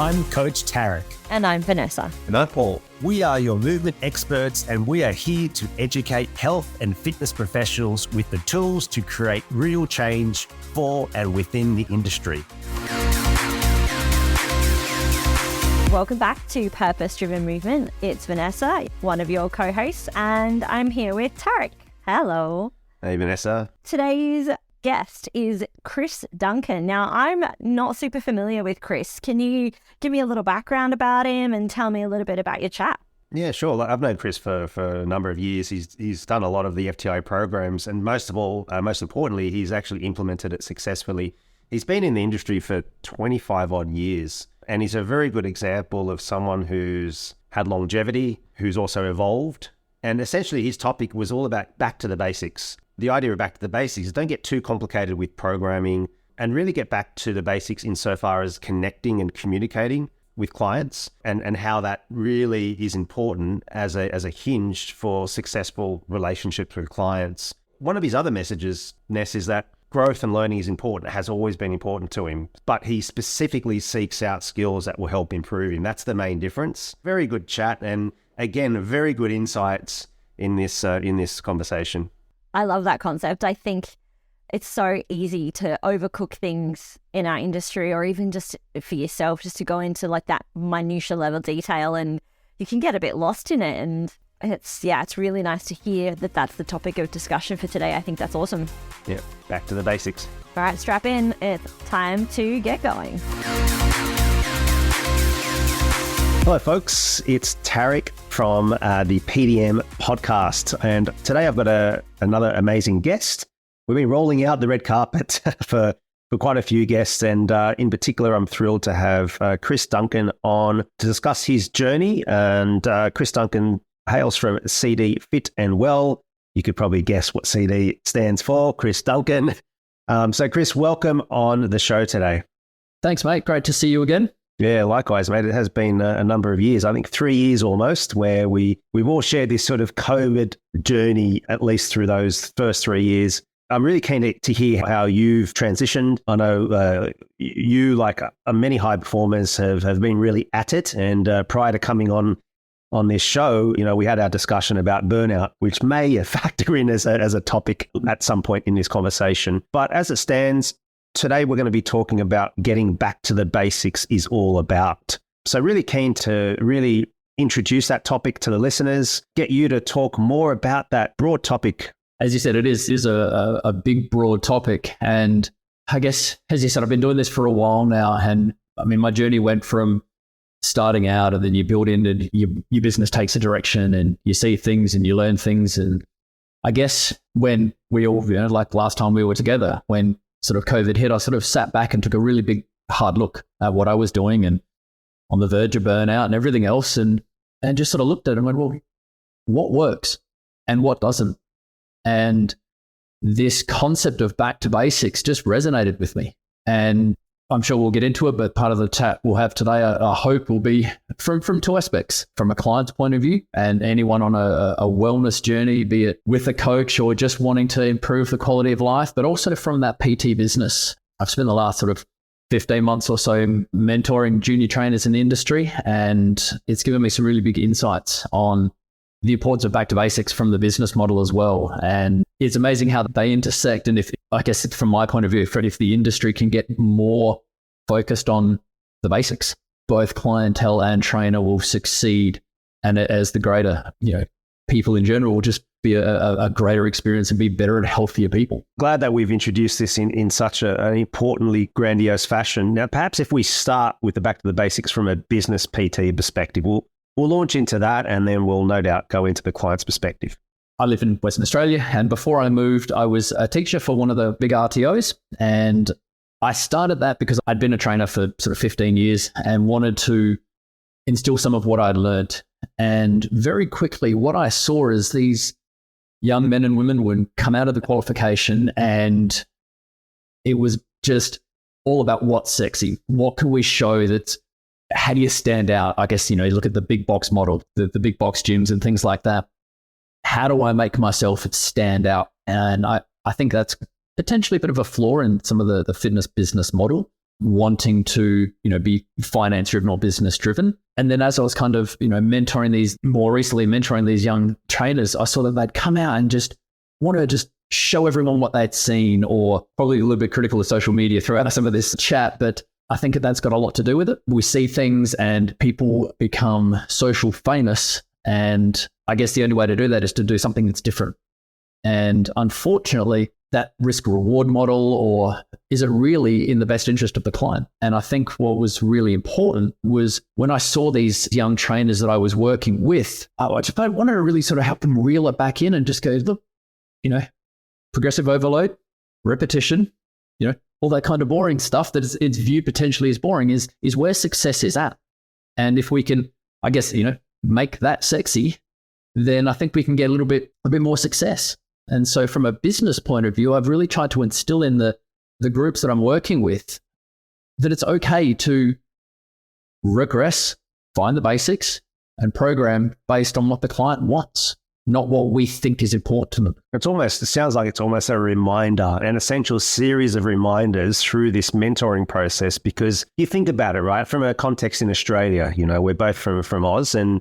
I'm Coach Tarek. And I'm Vanessa. And I'm Paul. We are your movement experts, and we are here to educate health and fitness professionals with the tools to create real change for and within the industry. Welcome back to Purpose Driven Movement. It's Vanessa, one of your co-hosts, and I'm here with Tarek. Hello. Hey, Vanessa. Today's guest is Chris Duncan. Now, I'm not super familiar with Chris. Can you give me a little background about him and tell me a little bit about your chat? Yeah, sure. I've known Chris for a number of years. He's done a lot of the FTI programs, and most importantly, he's actually implemented it successfully. He's been in the industry for 25 odd years, and he's a very good example of someone who's had longevity, who's also evolved. And essentially his topic was all about back to the basics. The idea of back to the basics is don't get too complicated with programming and really get back to the basics insofar as connecting and communicating with clients and how that really is important as a hinge for successful relationships with clients. One of his other messages, Ness, is that growth and learning is important. It has always been important to him, but he specifically seeks out skills that will help improve him. That's the main difference. Very good chat, and again, very good insights in this conversation. I love that concept. I think it's so easy to overcook things in our industry, or even just for yourself, just to go into like that minutia level detail, and you can get a bit lost in it. And it's really nice to hear that that's the topic of discussion for today. I think that's awesome. Yeah, back to the basics. All right, strap in. It's time to get going. Hello, folks. It's Tarek from the PDM podcast, and today I've got another amazing guest. We've been rolling out the red carpet for quite a few guests, and in particular, I'm thrilled to have Chris Duncan on to discuss his journey. And Chris Duncan hails from CD Fit and Well. You could probably guess what CD stands for, Chris Duncan. So Chris, welcome on the show today. Thanks, mate. Great to see you again. Yeah, likewise, mate. It has been a number of years, I think 3 years almost, where we've all shared this sort of COVID journey, at least through those first 3 years. I'm really keen to hear how you've transitioned. I know you, like many high performers, have been really at it. And prior to coming on this show, we had our discussion about burnout, which may factor in as a topic at some point in this conversation. But as it stands, today we're going to be talking about getting back to the basics is all about. So really keen to really introduce that topic to the listeners, get you to talk more about that broad topic. As you said, it is a big, broad topic. And I guess, as you said, I've been doing this for a while now. And I mean, my journey went from starting out, and then you build in and your business takes a direction, and you see things and you learn things. And I guess when we all, like last time we were together, when sort of COVID hit, I sort of sat back and took a really big, hard look at what I was doing and on the verge of burnout and everything else, and just sort of looked at it and went, well, what works and what doesn't? And this concept of back to basics just resonated with me. And I'm sure we'll get into it, but part of the chat we'll have today, I hope, will be from two aspects: from a client's point of view, and anyone on a wellness journey, be it with a coach or just wanting to improve the quality of life, but also from that PT business. I've spent the last sort of 15 months or so mentoring junior trainers in the industry, and it's given me some really big insights on the importance of back to basics from the business model as well. And it's amazing how they intersect. And if, I guess from my point of view, if the industry can get more focused on the basics, both clientele and trainer will succeed. And as the greater, people in general will just be a greater experience and be better and healthier people. Glad that we've introduced this in such an importantly grandiose fashion. Now, perhaps if we start with the back to the basics from a business PT perspective, we'll launch into that, and then we'll no doubt go into the client's perspective. I live in Western Australia, and before I moved, I was a teacher for one of the big RTOs. And I started that because I'd been a trainer for sort of 15 years and wanted to instill some of what I'd learned. And very quickly, what I saw is these young men and women would come out of the qualification, and it was just all about what's sexy. What can we show that's, how do you stand out? I guess, you look at the big box model, the big box gyms and things like that. How do I make myself stand out? And I think that's potentially a bit of a flaw in some of the fitness business model. wanting to, be finance driven or business driven. And then as I was kind of, mentoring these young trainers, I saw that they'd come out and just want to just show everyone what they'd seen, or probably a little bit critical of social media throughout some of this chat. But I think that's got a lot to do with it. We see things and people become social famous. And I guess the only way to do that is to do something that's different. And unfortunately, that risk reward model, or is it really in the best interest of the client? And I think what was really important was when I saw these young trainers that I was working with, I wanted to really sort of help them reel it back in and just go, look, progressive overload, repetition, all that kind of boring stuff that it's viewed potentially as boring is where success is at. And if we can, I guess, make that sexy, then I think we can get a bit more success. And so from a business point of view, I've really tried to instill in the groups that I'm working with that it's okay to regress, find the basics, and program based on what the client wants, not what we think is important to them. It sounds like it's almost a reminder, an essential series of reminders through this mentoring process, because you think about it, right? From a context in Australia, we're both from Oz, and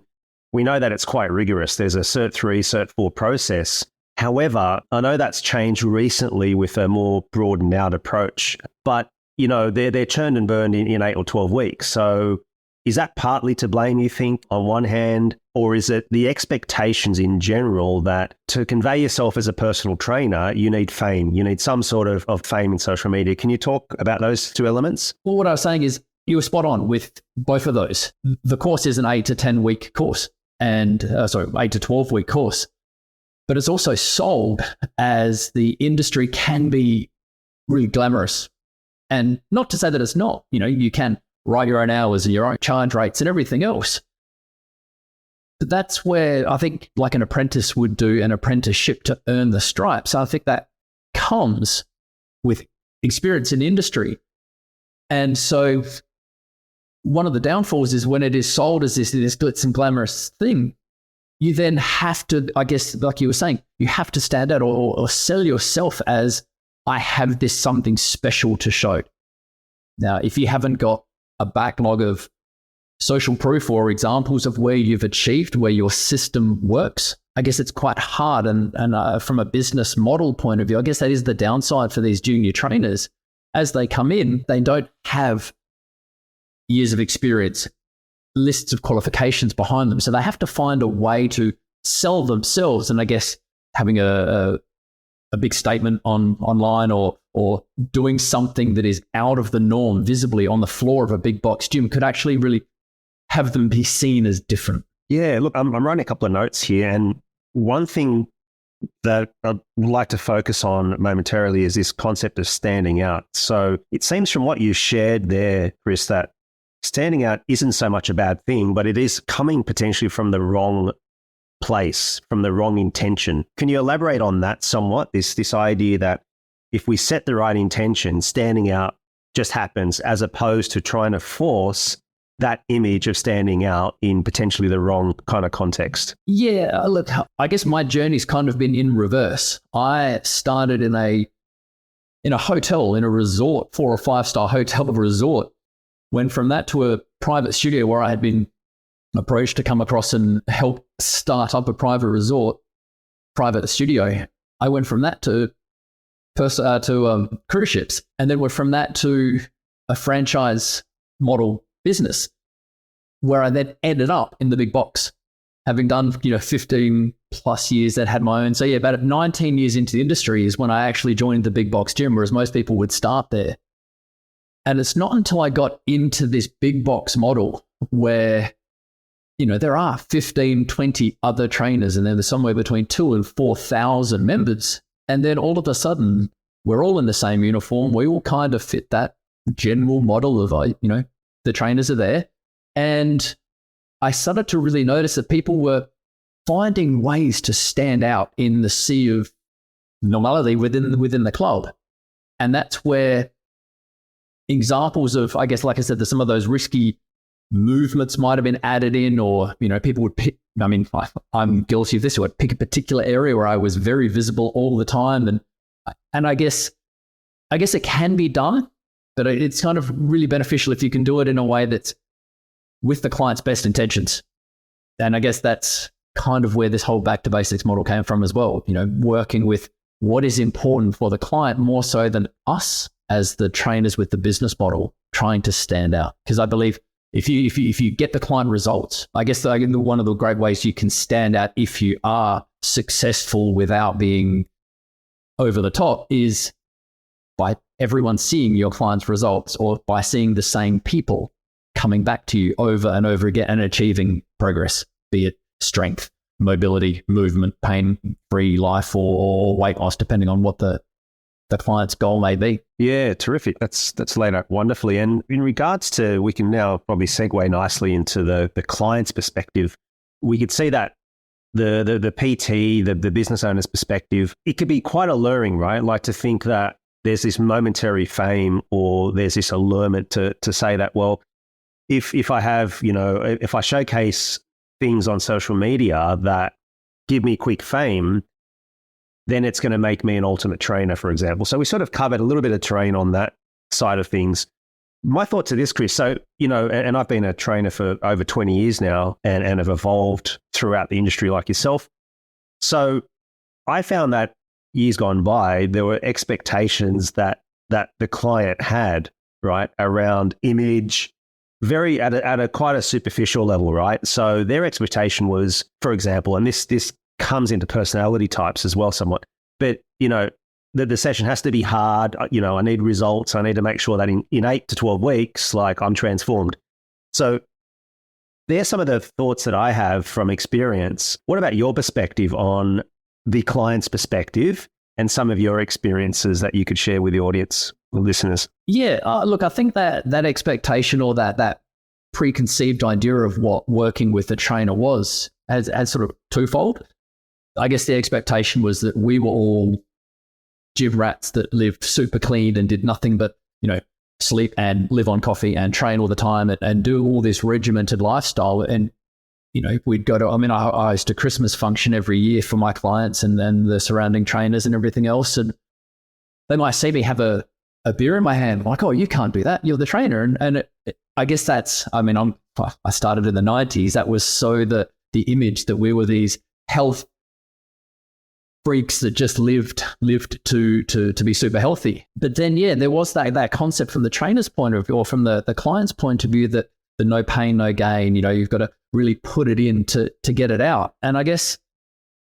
we know that it's quite rigorous. There's a Cert 3, Cert 4 process. However, I know that's changed recently with a more broadened out approach, but they're churned and burned in 8 or 12 weeks. So is that partly to blame, you think, on one hand, or is it the expectations in general that to convey yourself as a personal trainer, you need fame, you need some sort of fame in social media? Can you talk about those two elements? Well, what I was saying is you were spot on with both of those. The course is an 8 to 10 week course, and 8 to 12 week course. But it's also sold as the industry can be really glamorous. And not to say that it's not, you can write your own hours and your own charge rates and everything else. But that's where I think like an apprentice would do an apprenticeship to earn the stripes. I think that comes with experience in the industry. And so one of the downfalls is when it is sold as this glitz and glamorous thing, you then have to, I guess, like you were saying, you have to stand out or sell yourself as, I have this something special to show. Now, if you haven't got a backlog of social proof or examples of where you've achieved, where your system works, I guess it's quite hard. And from a business model point of view, I guess that is the downside for these junior trainers. As they come in, they don't have years of experience, lists of qualifications behind them. So they have to find a way to sell themselves. And I guess having a big statement online or doing something that is out of the norm visibly on the floor of a big box gym could actually really have them be seen as different. Yeah, look, I'm writing a couple of notes here. And one thing that I'd like to focus on momentarily is this concept of standing out. So it seems from what you shared there, Chris, that standing out isn't so much a bad thing, but it is coming potentially from the wrong place, from the wrong intention. Can you elaborate on that somewhat? This idea that if we set the right intention, standing out just happens, as opposed to trying to force that image of standing out in potentially the wrong kind of context. Yeah, look, I guess my journey's kind of been in reverse. I started in a hotel, in a resort, 4 or 5 star hotel resort. Went from that to a private studio where I had been approached to come across and help start up a private studio. I went from that to cruise ships, and then went from that to a franchise model business, where I then ended up in the big box, having done 15 plus years that had my own. So yeah, about 19 years into the industry is when I actually joined the big box gym, whereas most people would start there. And it's not until I got into this big box model where, there are 15, 20 other trainers, and then there's somewhere between 2,000 and 4,000 members. And then all of a sudden, we're all in the same uniform. We all kind of fit that general model of, the trainers are there. And I started to really notice that people were finding ways to stand out in the sea of normality within the club. And that's where examples of, I guess, like I said, there's some of those risky movements might have been added in, or, people would pick, I'm guilty of this, would pick a particular area where I was very visible all the time. And I guess it can be done, But it's kind of really beneficial if you can do it in a way that's with the client's best intentions. And I guess that's kind of where this whole back to basics model came from as well. Working with what is important for the client more so than us as the trainers with the business model trying to stand out. Because I believe if you get the client results, I guess one of the great ways you can stand out if you are successful without being over the top is by everyone seeing your client's results, or by seeing the same people coming back to you over and over again and achieving progress, be it strength, mobility, movement, pain-free life, or weight loss, depending on what the client's goal may be. Yeah, terrific. That's laid out wonderfully. And in regards to, we can now probably segue nicely into the client's perspective. We could see that the PT, the business owner's perspective, it could be quite alluring, right? Like to think that there's this momentary fame, or there's this allurement to say that, well, if I have, if I showcase things on social media that give me quick fame, then it's going to make me an ultimate trainer, for example. So we sort of covered a little bit of terrain on that side of things. My thoughts are this, Chris. So, and I've been a trainer for over 20 years now and have evolved throughout the industry like yourself. So I found that years gone by, there were expectations that the client had, right, around image, very at a quite a superficial level, right? So their expectation was, for example, and this comes into personality types as well somewhat, but the session has to be hard. I need results. I need to make sure that in 8 to 12 weeks, like, I'm transformed. So there's some of the thoughts that I have from experience. What about your perspective on the client's perspective and some of your experiences that you could share with the audience, the listeners? Yeah, look, I think that expectation, or that preconceived idea of what working with a trainer was, has sort of twofold. I guess the expectation was that we were all gym rats that lived super clean and did nothing but, sleep and live on coffee and train all the time and do all this regimented lifestyle. And, we'd go to, I host a Christmas function every year for my clients and then the surrounding trainers and everything else. And they might see me have a beer in my hand. I'm like, oh, you can't do that. You're the trainer. And I guess that's, I started in the 90s. That was so the image that we were these health freaks that just lived to be super healthy. But then, there was that concept from the trainer's point of view, or from the client's point of view, that the no pain, no gain, you've got to really put it in to get it out. And I guess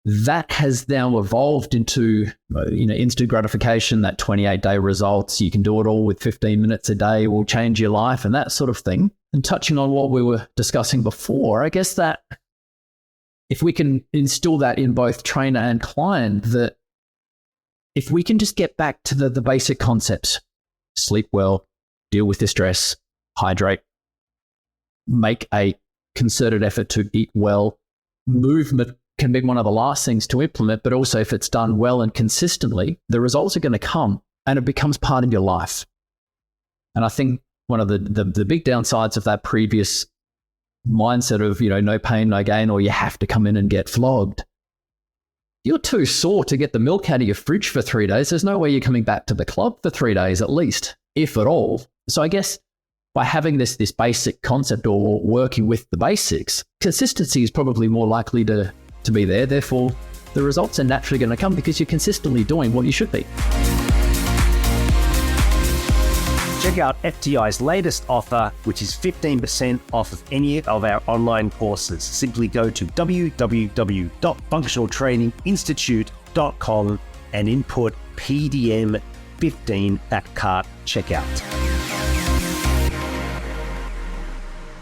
that has now evolved into, instant gratification, that 28-day results. You can do it all with 15 minutes a day, will change your life, and that sort of thing. And touching on what we were discussing before, I guess that if we can instill that in both trainer and client, that if we can just get back to the basic concepts, sleep well, deal with distress, hydrate, make a concerted effort to eat well, movement can be one of the last things to implement, but also if it's done well and consistently, the results are going to come and it becomes part of your life. And I think one of the big downsides of that previous mindset of, no pain, no gain, or you have to come in and get flogged. You're too sore to get the milk out of your fridge for 3 days. There's no way you're coming back to the club for 3 days at least, if at all. So I guess by having this basic concept, or working with the basics, consistency is probably more likely to be there. Therefore, the results are naturally going to come because you're consistently doing what you should be. Check out FTI's latest offer, which is 15% off of any of our online courses. Simply go to www.functionaltraininginstitute.com and input PDM15 at cart checkout.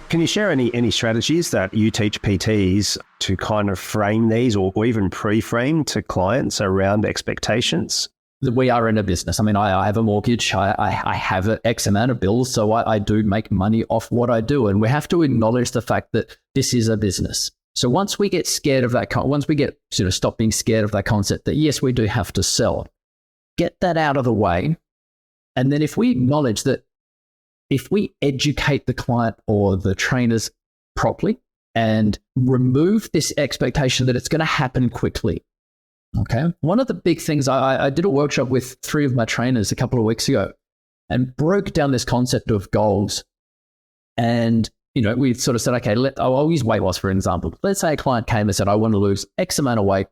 Can you share any strategies that you teach PTs to kind of frame these, or even pre-frame to clients around expectations? We are in a business. I have a mortgage. I have an X amount of bills, so I do make money off what I do. And we have to acknowledge the fact that this is a business. So once we get scared of that, once we get stop being scared of that concept that yes, we do have to sell, get that out of the way. And then if we acknowledge that if we educate the client or the trainers properly and remove this expectation that it's going to happen quickly. Okay. One of the big things, I did a workshop with 3 of my trainers a couple of weeks ago, and broke down this concept of goals. And, we sort of said, okay, I'll use weight loss for an example. Let's say a client came and said, I want to lose X amount of weight.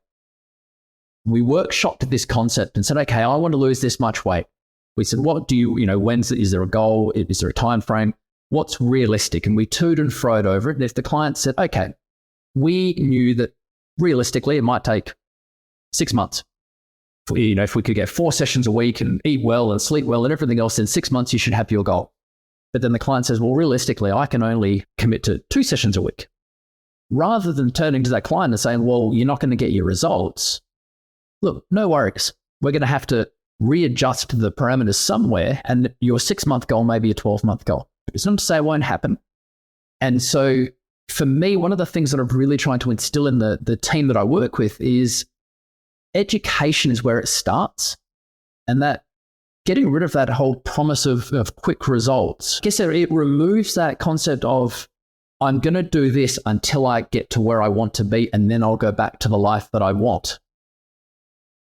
We workshopped this concept and said, okay, I want to lose this much weight. We said, what do you, is there a goal? Is there a time frame? What's realistic? And we toed and froed over it. And if the client said, okay, we knew that realistically it might take 6 months. If we could get 4 sessions a week and eat well and sleep well and everything else, in 6 months you should have your goal. But then the client says, well, realistically, I can only commit to 2 sessions a week. Rather than turning to that client and saying, well, you're not going to get your results. Look, no worries. We're going to have to readjust the parameters somewhere, and your 6-month goal may be a 12-month goal. It's not to say it won't happen. And so for me, one of the things that I'm really trying to instill in the team that I work with is education is where it starts, and that getting rid of that whole promise of quick results. I guess it removes that concept of I'm going to do this until I get to where I want to be, and then I'll go back to the life that I want.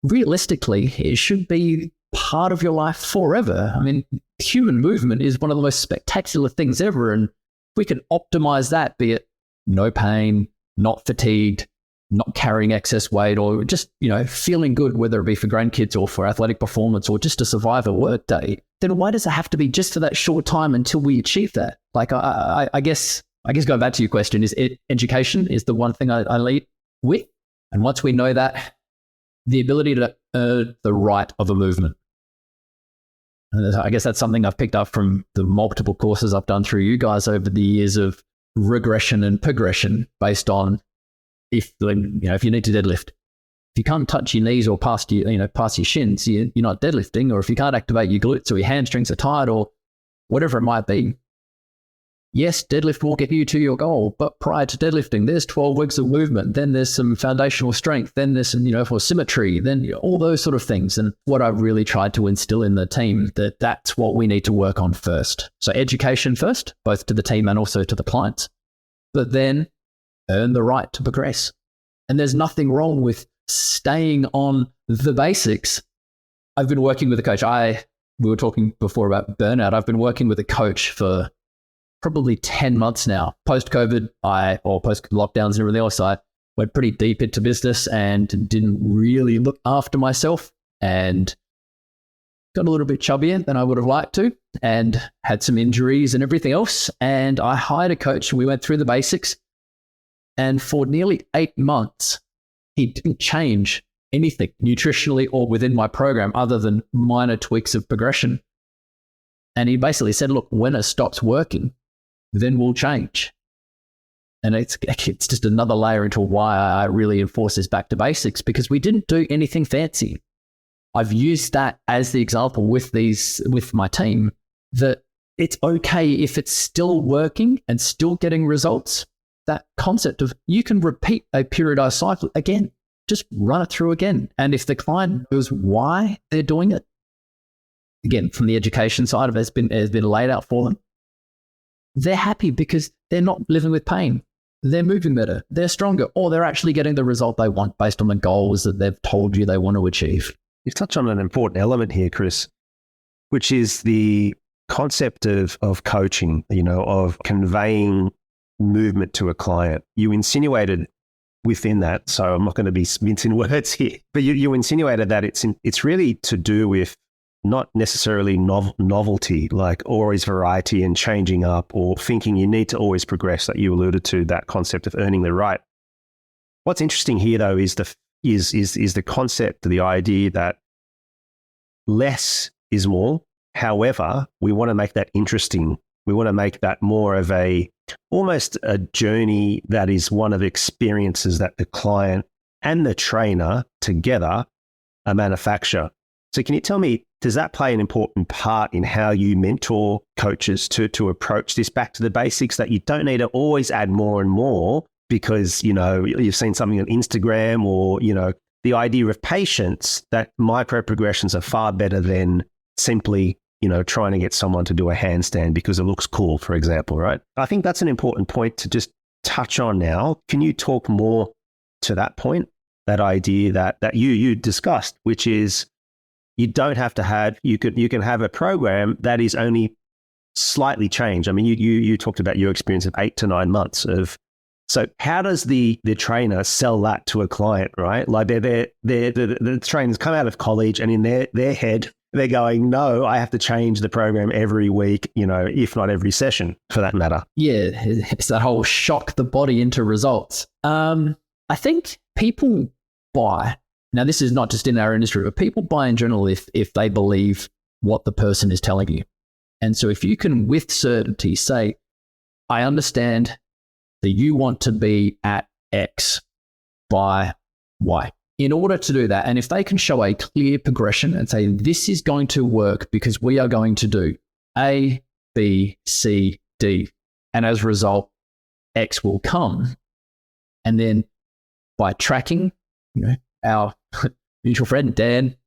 Realistically, it should be part of your life forever. I mean, human movement is one of the most spectacular things ever. And we can optimize that, be it no pain, not fatigued, not carrying excess weight, or just, feeling good, whether it be for grandkids or for athletic performance or just to survive a work day, then why does it have to be just for that short time until we achieve that? Like, I guess going back to your question, education is the one thing I lead with. And once we know that, the ability to earn the right of a movement. And I guess that's something I've picked up from the multiple courses I've done through you guys over the years of regression and progression based on if you need to deadlift. If you can't touch your knees or past your shins, you're not deadlifting. Or if you can't activate your glutes or your hamstrings are tired or whatever it might be, yes, deadlift will get you to your goal, but prior to deadlifting, there's 12 weeks of movement. Then there's some foundational strength. Then there's some, for symmetry. Then all those sort of things. And what I've really tried to instill in the team, that's what we need to work on first. So education first, both to the team and also to the clients, but then earn the right to progress. And there's nothing wrong with staying on the basics. I've been working with a coach. We were talking before about burnout. I've been working with a coach for probably 10 months now. Post-COVID, or post-lockdowns and everything else, I went pretty deep into business and didn't really look after myself and got a little bit chubbier than I would have liked to and had some injuries and everything else. And I hired a coach and we went through the basics. And for nearly 8 months, he didn't change anything nutritionally or within my program other than minor tweaks of progression. And he basically said, look, when it stops working, then we'll change. And it's just another layer into why I really enforce this back to basics, because we didn't do anything fancy. I've used that as the example with my team, that it's okay if it's still working and still getting results. That concept of you can repeat a periodized cycle again, just run it through again. And if the client knows why they're doing it, again, from the education side of it, has been laid out for them, they're happy because they're not living with pain. They're moving better, they're stronger, or they're actually getting the result they want based on the goals that they've told you they want to achieve. You've touched on an important element here, Chris, which is the concept of coaching, of conveying movement to a client. You insinuated within that, so I'm not going to be mincing words here, but you insinuated that it's really to do with not necessarily novelty, like always variety and changing up, or thinking you need to always progress, that you alluded to, that concept of earning the right. What's interesting here, though, is the concept, the idea that less is more. However, we want to make that interesting. We want to make that more of almost a journey that is one of experiences that the client and the trainer together manufacture. So can you tell me, does that play an important part in how you mentor coaches to approach this back to the basics, that you don't need to always add more and more because, you've seen something on Instagram, or, the idea of patience, that micro progressions are far better than simply, trying to get someone to do a handstand because it looks cool, for example, right? I think that's an important point to just touch on now. Can you talk more to that point, that idea that you discussed, which is you don't have to have, you can have a program that is only slightly changed. I mean, you talked about your experience of 8 to 9 months of, so how does the trainer sell that to a client, right? Like the trainers come out of college and in their head, they're going, no, I have to change the program every week, if not every session for that matter. Yeah, it's that whole shock the body into results. I think people buy, now this is not just in our industry, but people buy in general if they believe what the person is telling you. And so if you can with certainty say, I understand that you want to be at X by Y. In order to do that, and if they can show a clear progression and say, this is going to work because we are going to do A, B, C, D, and as a result, X will come. And then by tracking, our mutual friend, Dan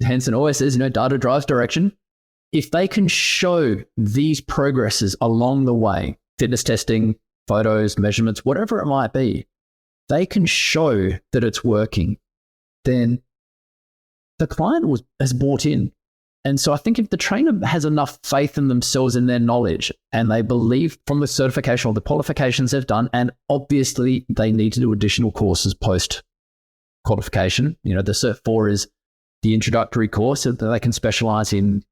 Henson always says, data drives direction. If they can show these progresses along the way, fitness testing, photos, measurements, whatever it might be, they can show that it's working, then the client has bought in. And so I think if the trainer has enough faith in themselves and their knowledge, and they believe from the certification or the qualifications they've done, and obviously they need to do additional courses post-qualification. The Cert 4 is the introductory course so that they can specialize in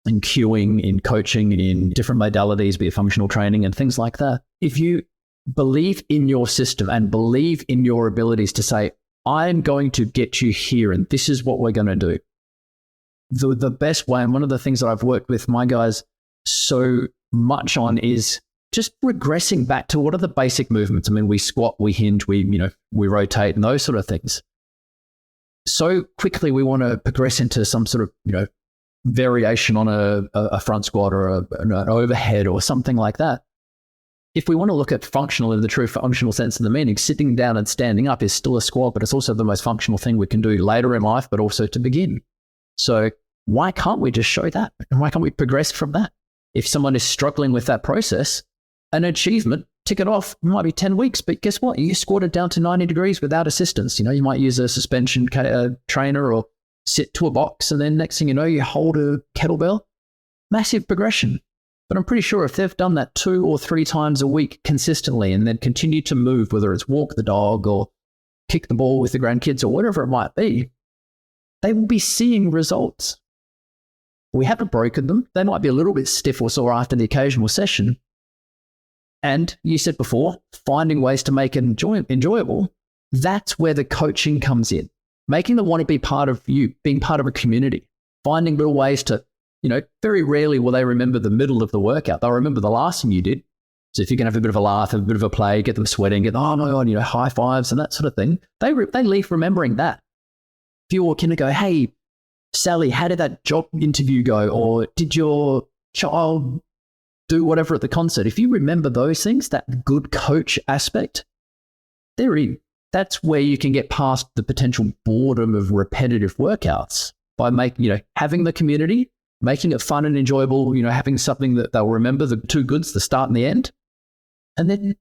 cueing, in coaching, in different modalities, be it functional training and things like that. If you believe in your system and believe in your abilities to say, I'm going to get you here and this is what we're going to do. The best way, and one of the things that I've worked with my guys so much on is just regressing back to what are the basic movements. I mean, we squat, we hinge, we rotate and those sort of things. So quickly we want to progress into some sort of, variation on a front squat or an overhead or something like that. If we want to look at functional in the true functional sense of the meaning, sitting down and standing up is still a squat, but it's also the most functional thing we can do later in life, but also to begin. So why can't we just show that? And why can't we progress from that? If someone is struggling with that process, an achievement, tick it off, it might be 10 weeks, but guess what? You squatted down to 90 degrees without assistance. You might use a suspension trainer or sit to a box, and then next thing you know, you hold a kettlebell. Massive progression. But I'm pretty sure if they've done that 2 or 3 times a week consistently and then continue to move, whether it's walk the dog or kick the ball with the grandkids or whatever it might be, they will be seeing results. We haven't broken them. They might be a little bit stiff or sore after the occasional session. And you said before, finding ways to make it enjoyable, that's where the coaching comes in. Making them want to be part of you, being part of a community, finding little ways to, very rarely will they remember the middle of the workout. They'll remember the last thing you did. So if you can have a bit of a laugh, have a bit of a play, get them sweating, oh my God, high fives and that sort of thing, they leave remembering that. If you walk in and go, hey, Sally, how did that job interview go? Or did your child do whatever at the concert? If you remember those things, that good coach aspect, they're in. That's where you can get past the potential boredom of repetitive workouts by having the community, making it fun and enjoyable, having something that they'll remember, the 2 goods, the start and the end, and then,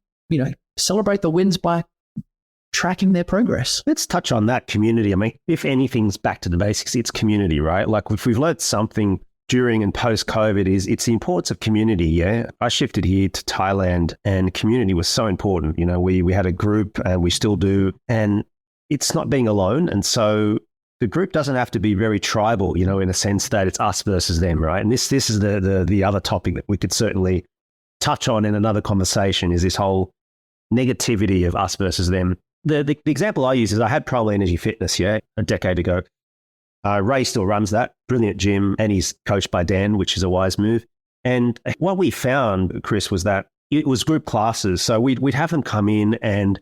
celebrate the wins by tracking their progress. Let's touch on that community. I mean, if anything's back to the basics, it's community, right? Like if we've learned something during and post-COVID it's the importance of community, yeah? I shifted here to Thailand and community was so important. We had a group and we still do, and it's not being alone. And so the group doesn't have to be very tribal, in a sense that it's us versus them, right? And this is the other topic that we could certainly touch on in another conversation is this whole negativity of us versus them. The example I use is I had Pro Energy Fitness, a decade ago. Ray still runs that, brilliant gym, and he's coached by Dan, which is a wise move. And what we found, Chris, was that it was group classes. So we'd have them come in, and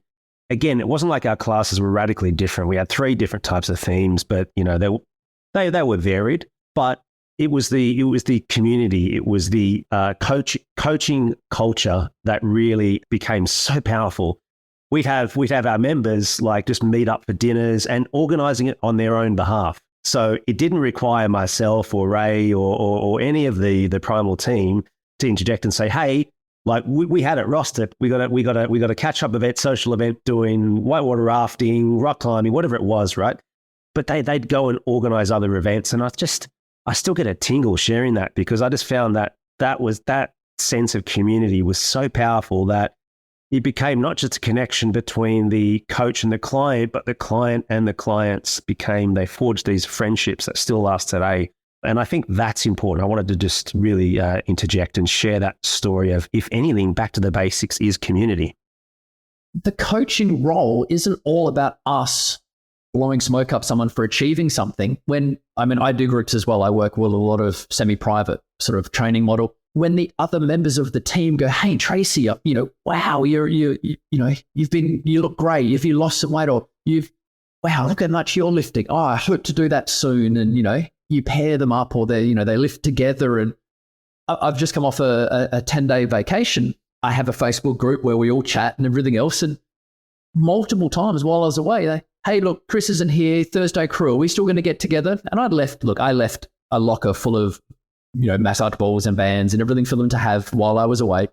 again, it wasn't like our classes were radically different. We had 3 different types of themes, but they were varied. But it was the community, it was the coaching culture that really became so powerful. We'd have our members just meet up for dinners and organizing it on their own behalf. So it didn't require myself or Ray or any of the primal team to interject and say, hey, we had it rostered. We got a catch up event, social event, doing whitewater rafting, rock climbing, whatever it was, right? but they'd go and organize other events. And I still get a tingle sharing that, because I just found that sense of community was so powerful that it became not just a connection between the coach and the client, but the client and the clients they forged these friendships that still last today. And I think that's important. I wanted to just really interject and share that story of, if anything, back to the basics is community. The coaching role isn't all about us blowing smoke up someone for achieving something. I do groups as well. I work with a lot of semi-private sort of training model. When the other members of the team go, hey, Tracy, wow, you look great. If you lost some weight, or wow, look how much you're lifting. Oh, I hope to do that soon. And, you pair them up, or they lift together. And I've just come off a 10-day vacation. I have a Facebook group where we all chat and everything else. And multiple times while I was away, hey, look, Chris isn't here. Thursday crew, are we still going to get together? And I left a locker full of, massage balls and bands and everything for them to have while I was away.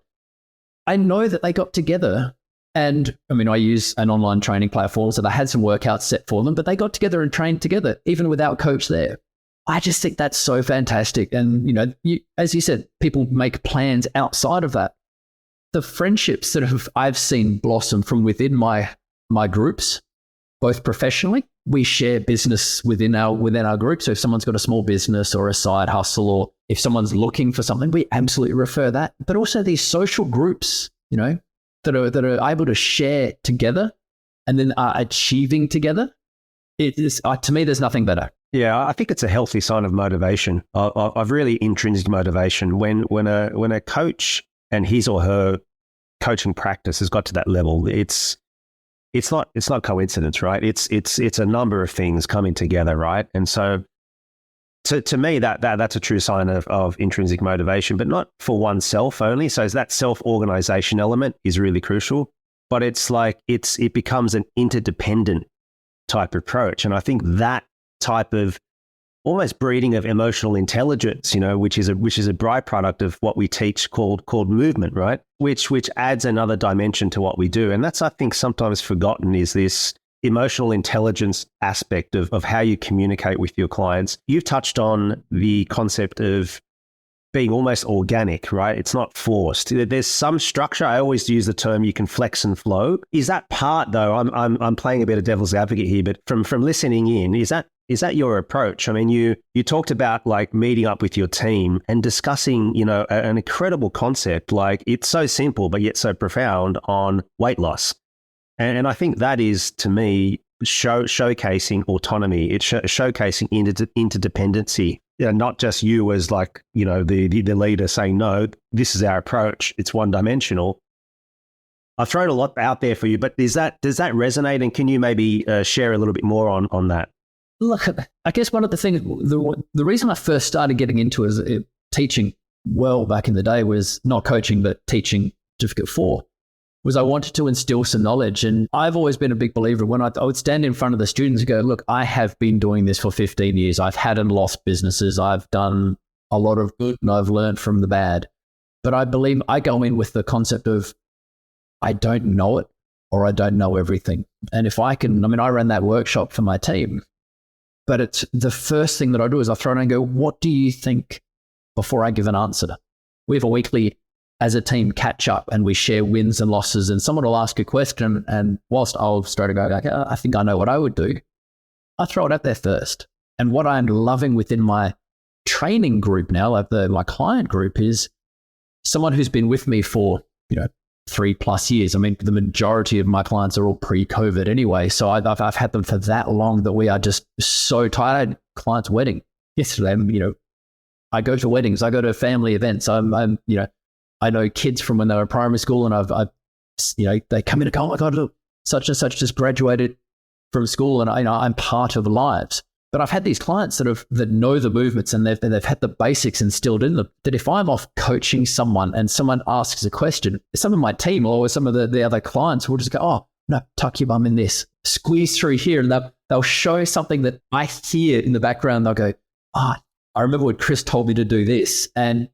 I know that they got together, and I use an online training platform, so they had some workouts set for them, but they got together and trained together, even without coach there. I just think that's so fantastic. And, as you said, people make plans outside of that. The friendships that I've seen blossom from within my groups, both professionally, we share business within our group. So if someone's got a small business or a side hustle, or if someone's looking for something, we absolutely refer that. But also these social groups, that are able to share together and then are achieving together. It is, to me, there's nothing better. Yeah, I think it's a healthy sign of motivation, of really intrinsic motivation. When a coach and his or her coaching practice has got to that level, it's not coincidence, right? It's a number of things coming together, right? And so to me, that's a true sign of intrinsic motivation, but not for oneself only. So that self-organization element is really crucial, but it becomes an interdependent type approach. And I think that type of almost breeding of emotional intelligence, which is a byproduct of what we teach called movement, right? Which adds another dimension to what we do. And that's, I think, sometimes forgotten, is this emotional intelligence aspect of how you communicate with your clients. You've touched on the concept of being almost organic, right? It's not forced. There's some structure. I always use the term you can flex and flow. Is that part, though? I'm playing a bit of devil's advocate here, but from listening in, is that your approach? I mean, you talked about meeting up with your team and discussing, an incredible concept. It's so simple, but yet so profound, on weight loss. And I think that is, to me, showcasing autonomy. It's showcasing interdependency. Not just you as the leader saying, no, this is our approach. It's one-dimensional. I've thrown a lot out there for you, but does that resonate? And can you maybe share a little bit more on that? Look, I guess one of the things, the reason I first started getting into teaching back in the day was not coaching, but teaching certificate 4, was I wanted to instill some knowledge. And I've always been a big believer when I would stand in front of the students and go, look, I have been doing this for 15 years. I've had and lost businesses. I've done a lot of good and I've learned from the bad. But I believe I go in with the concept of I don't know it, or I don't know everything. And if I can, I ran that workshop for my team. But it's the first thing that I do is I throw it and go, what do you think, before I give an answer? We have a weekly, as a team, catch up, and we share wins and losses. And someone will ask a question, and whilst I'll straight go, I think I know what I would do, I throw it out there first. And what I'm loving within my training group now, my client group, is someone who's been with me for 3+ years. The majority of my clients are all pre-COVID anyway. So I've had them for that long that we are just so tired. I had a client's wedding yesterday. I go to weddings, I go to family events. I know kids from when they were primary school, and they come in and go, oh my God, look, such and such just graduated from school, and I'm part of lives. But I've had these clients that know the movements, and they've had the basics instilled in them, that if I'm off coaching someone and someone asks a question, some of my team or some of the other clients will just go, oh, no, tuck your bum in this, squeeze through here. And they'll show something that I hear in the background. They'll go, I remember when Chris told me to do this. And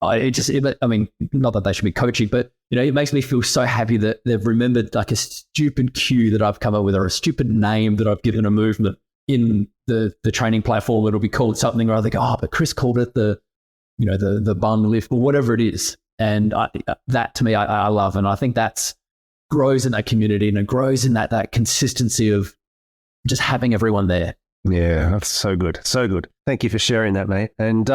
not that they should be coaching, but it makes me feel so happy that they've remembered a stupid cue that I've come up with, or a stupid name that I've given a movement. in the training platform, it'll be called something or other. Go, oh, but Chris called it the bung lift or whatever it is. And that to me, I love. And I think that's grows in that community, and it grows in that consistency of just having everyone there. Yeah, that's so good. So good. Thank you for sharing that, mate. And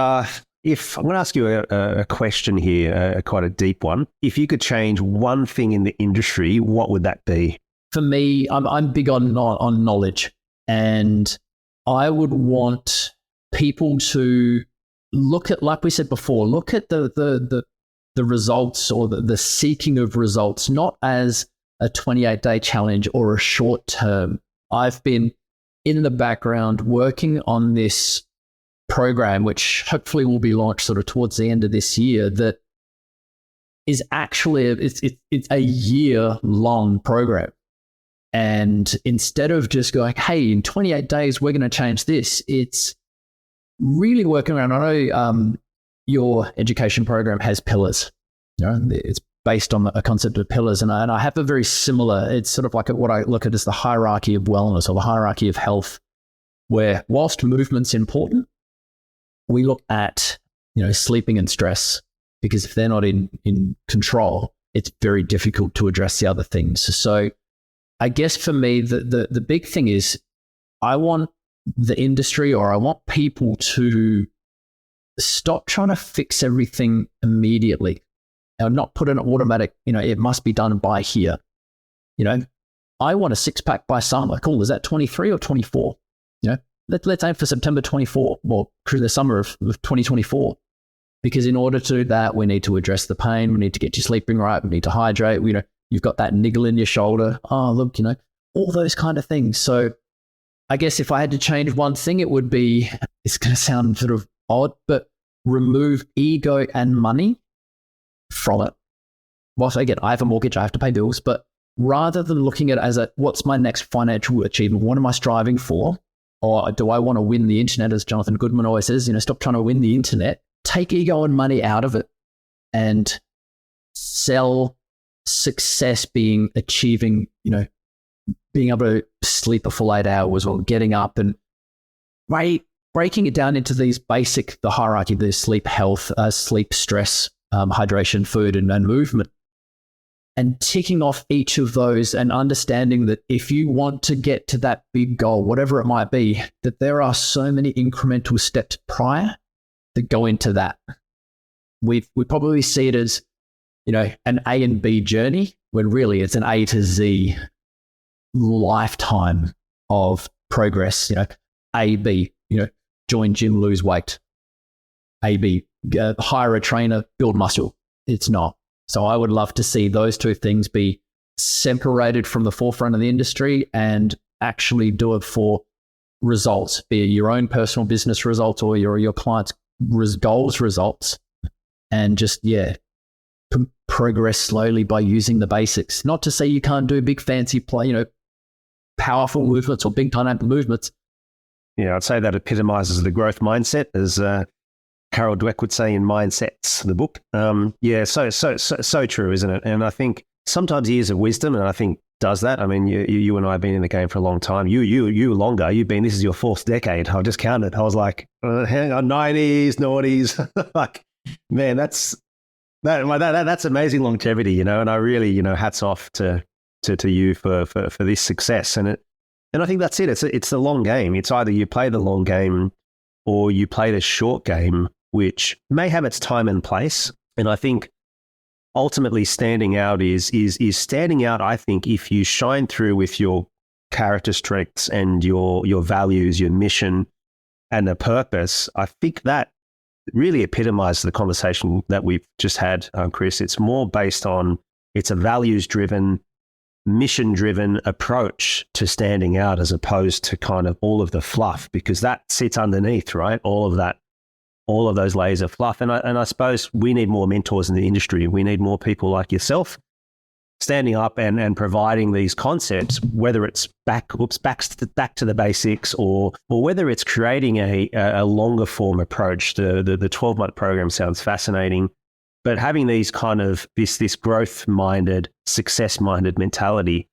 if I'm going to ask you a question here, quite a deep one. If you could change one thing in the industry, what would that be? For me, I'm big on knowledge, and I would want people to look at, like we said before, look at the results or the seeking of results, not as a 28-day challenge or a short term. I've been in the background working on this program, which hopefully will be launched sort of towards the end of this year, that is actually it's a year-long program. And instead of just going, hey, in 28 days, we're going to change this, it's really working around. I know your education program has pillars. It's based on a concept of pillars. And I have a very similar, it's sort of like what I look at as the hierarchy of wellness or the hierarchy of health, where whilst movement's important, we look at, sleeping and stress, because if they're not in control, it's very difficult to address the other things. So I guess for me, the big thing is I want the industry, or I want people to stop trying to fix everything immediately and not put an automatic, it must be done by here. I want a six-pack by summer. Cool. Is that 23 or 24? Let's aim for September 24 or through the summer of 2024. Because in order to do that, we need to address the pain. We need to get you sleeping right. We need to hydrate. You've got that niggle in your shoulder. Oh, look, all those kind of things. So I guess if I had to change one thing, it would be, it's going to sound sort of odd, but remove ego and money from it. Whilst again, I have a mortgage, I have to pay bills, but rather than looking at it as what's my next financial achievement? What am I striving for? Or do I want to win the internet? As Jonathan Goodman always says, stop trying to win the internet. Take ego and money out of it and sell success being achieving, being able to sleep a full 8 hours or getting up, and breaking it down into these basic, the hierarchy, the sleep health, sleep stress, hydration, food, and movement, and ticking off each of those and understanding that if you want to get to that big goal, whatever it might be, that there are so many incremental steps prior that go into that. We probably see it as, an A and B journey, when really it's an A to Z lifetime of progress. A, B, join gym, lose weight. A, B, hire a trainer, build muscle. It's not. So I would love to see those two things be separated from the forefront of the industry and actually do it for results, be it your own personal business results or your clients' goals results, and just, progress slowly by using the basics. Not to say you can't do big fancy powerful movements or big dynamic movements. Yeah, I'd say that epitomizes the growth mindset, as Carol Dweck would say in Mindsets, the book. So true, isn't it? And I think sometimes years of wisdom, and I think does that. I mean, you and I have been in the game for a long time. You longer. This is your fourth decade. I just counted. I was like, hang on, 90s, noughties. Like, man, that's amazing longevity, And I really, hats off to you for this success. And I think that's it. It's the long game. It's either you play the long game or you play the short game, which may have its time and place. And I think ultimately standing out is standing out, I think, if you shine through with your character strengths and your values, your mission and the purpose. I think that really epitomizes the conversation that we've just had, Chris. It's more based on, it's a values-driven, mission-driven approach to standing out, as opposed to kind of all of the fluff, because that sits underneath, right? All of those layers of fluff. And I suppose we need more mentors in the industry. We need more people like yourself standing up and providing these concepts, whether it's back to the basics, or whether it's creating a longer form approach. The 12-month program sounds fascinating, but having these kind of this growth-minded, success-minded mentality,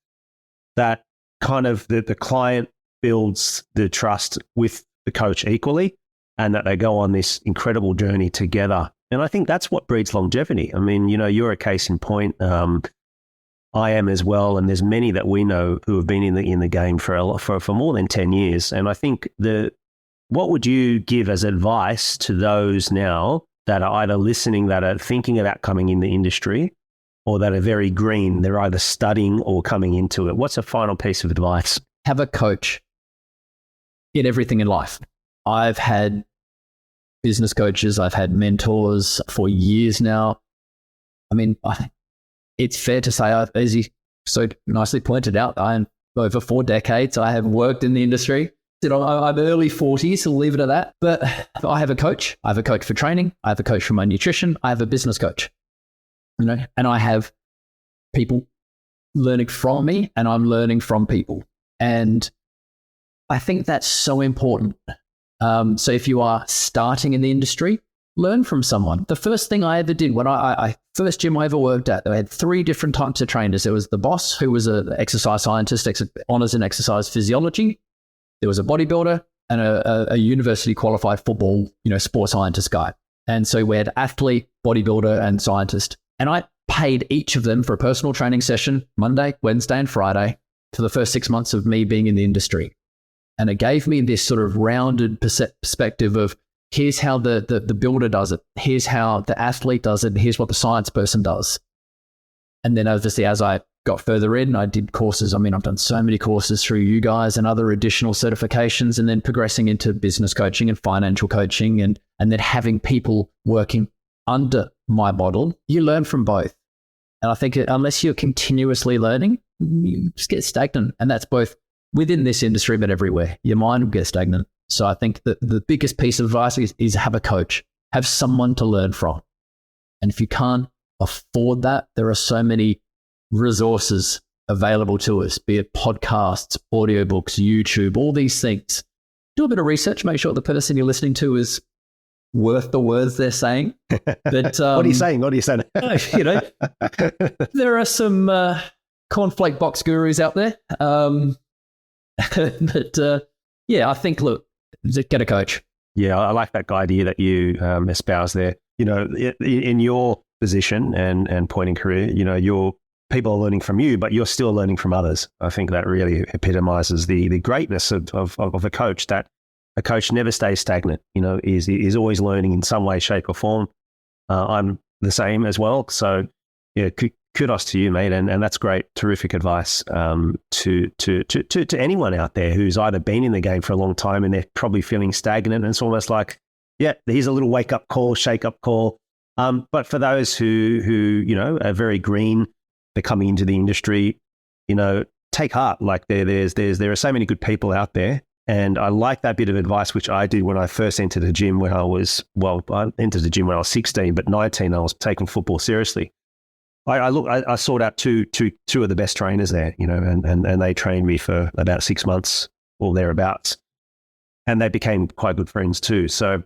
that kind of the client builds the trust with the coach equally, and that they go on this incredible journey together. And I think that's what breeds longevity. I mean, you're a case in point. I am as well, and there's many that we know who have been in the game for more than 10 years. And I think what would you give as advice to those now that are either listening, that are thinking about coming in the industry, or that are very green? They're either studying or coming into it. What's a final piece of advice? Have a coach in everything in life. I've had business coaches, I've had mentors for years now. I mean, it's fair to say, as you so nicely pointed out, I'm over 4 decades. I have worked in the industry. I'm early 40s, so we'll leave it at that. But I have a coach. I have a coach for training. I have a coach for my nutrition. I have a business coach. And I have people learning from me, and I'm learning from people. And I think that's so important. So if you are starting in the industry, learn from someone. The first thing I ever did when I first gym I ever worked at, they had 3 different types of trainers. There was the boss, who was an exercise scientist, honors in exercise physiology. There was a bodybuilder and a university qualified football, sports scientist guy. And so we had athlete, bodybuilder, and scientist. And I paid each of them for a personal training session Monday, Wednesday, and Friday for the first 6 months of me being in the industry. And it gave me this sort of rounded perspective of, here's how the builder does it, here's how the athlete does it, and here's what the science person does. And then obviously as I got further in, I did courses. I mean, I've done so many courses through you guys and other additional certifications, and then progressing into business coaching and financial coaching, and then having people working under my model. You learn from both. And I think unless you're continuously learning, you just get stagnant. And that's both within this industry, but everywhere. Your mind will get stagnant. So I think that the biggest piece of advice is have a coach, have someone to learn from. And if you can't afford that, there are so many resources available to us, be it podcasts, audiobooks, YouTube, all these things. Do a bit of research, make sure the person you're listening to is worth the words they're saying. But What are you saying? There are some cornflake box gurus out there. But I think, look, get a coach. Yeah, I like that idea that you espouse there. In your position and point in career, your people are learning from you, but you're still learning from others. I think that really epitomizes the greatness of a coach, that a coach never stays stagnant, is always learning in some way, shape or form. I'm the same as well. So yeah, kudos to you, mate. And that's great. Terrific advice to anyone out there who's either been in the game for a long time and they're probably feeling stagnant. And it's almost like, yeah, here's a little wake up call, shake up call. But for those who are very green, they're coming into the industry, take heart. Like there are so many good people out there. And I like that bit of advice, which I did when I first entered the gym I entered the gym when I was 16, but 19, I was taking football seriously. I sought out two of the best trainers there, and they trained me for about 6 months or thereabouts. And they became quite good friends too. So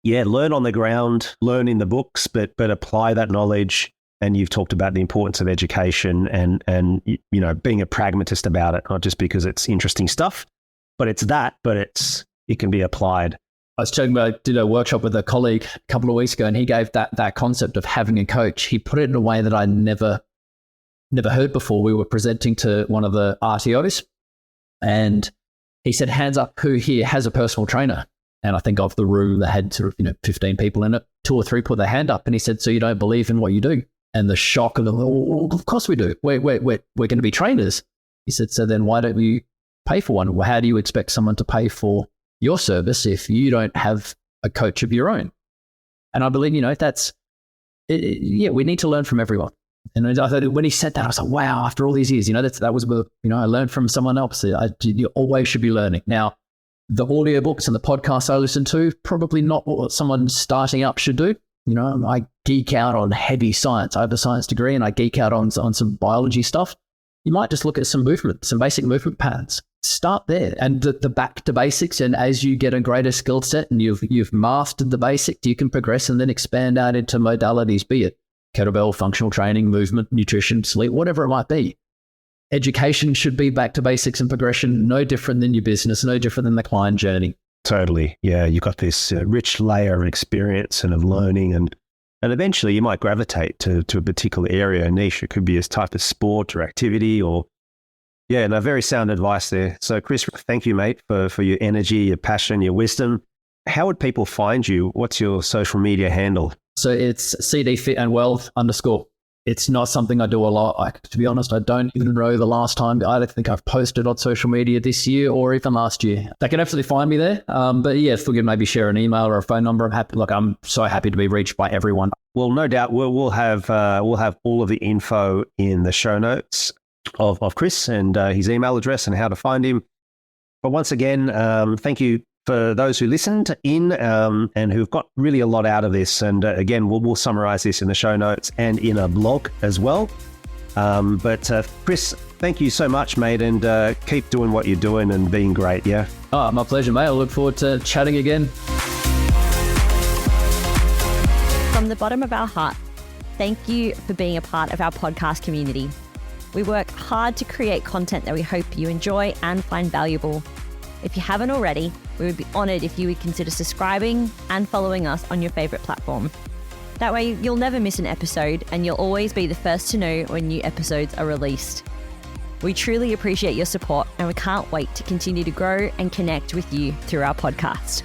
yeah, learn on the ground, learn in the books, but apply that knowledge. And you've talked about the importance of education and being a pragmatist about it, not just because it's interesting stuff, but it can be applied. I was talking about, I did a workshop with a colleague a couple of weeks ago, and he gave that concept of having a coach. He put it in a way that I never heard before. We were presenting to one of the RTOs, and he said, hands up who here has a personal trainer. And I think of the room that had sort of 15 people in it, 2 or 3 put their hand up, and he said, so you don't believe in what you do? And the shock of them, oh, of course we do. We're going to be trainers. He said, so then why don't you pay for one? Well, how do you expect someone to pay for your service if you don't have a coach of your own? And I believe, we need to learn from everyone. And I thought when he said that, I was like, wow, after all these years, that was, I learned from someone else. You always should be learning. Now, the audiobooks and the podcasts I listen to, probably not what someone starting up should do. I geek out on heavy science. I have a science degree and I geek out on some biology stuff. You might just look at some basic movement patterns. Start there and the back to basics. And as you get a greater skill set and you've mastered the basics, you can progress and then expand out into modalities, be it kettlebell, functional training, movement, nutrition, sleep, whatever it might be. education should be back to basics and progression, no different than your business, no different than the client journey. Totally. Yeah, you've got this rich layer of experience and of learning, and eventually you might gravitate to a particular area, a niche. It could be a type of sport or activity or, yeah, no, very sound advice there. So Chris, thank you, mate, for your energy, your passion, your wisdom. How would people find you? What's your social media handle? So it's cdfitandwealth_. It's not something I do a lot. To be honest, I don't even know the last time. I don't think I've posted on social media this year or even last year. They can absolutely find me there. But yeah, if we can maybe share an email or a phone number, I'm happy. Look, I'm so happy to be reached by everyone. Well, no doubt we'll have all of the info in the show notes of Chris and his email address and how to find him. But once again, thank you for those who listened in and who've got really a lot out of this. And again, we'll summarize this in the show notes and in a blog as well. But Chris, thank you so much, mate, and keep doing what you're doing and being great, yeah? Oh, my pleasure, mate. I look forward to chatting again. From the bottom of our heart, thank you for being a part of our podcast community. We work hard to create content that we hope you enjoy and find valuable. If you haven't already, we would be honoured if you would consider subscribing and following us on your favourite platform. That way, you'll never miss an episode and you'll always be the first to know when new episodes are released. We truly appreciate your support and we can't wait to continue to grow and connect with you through our podcast.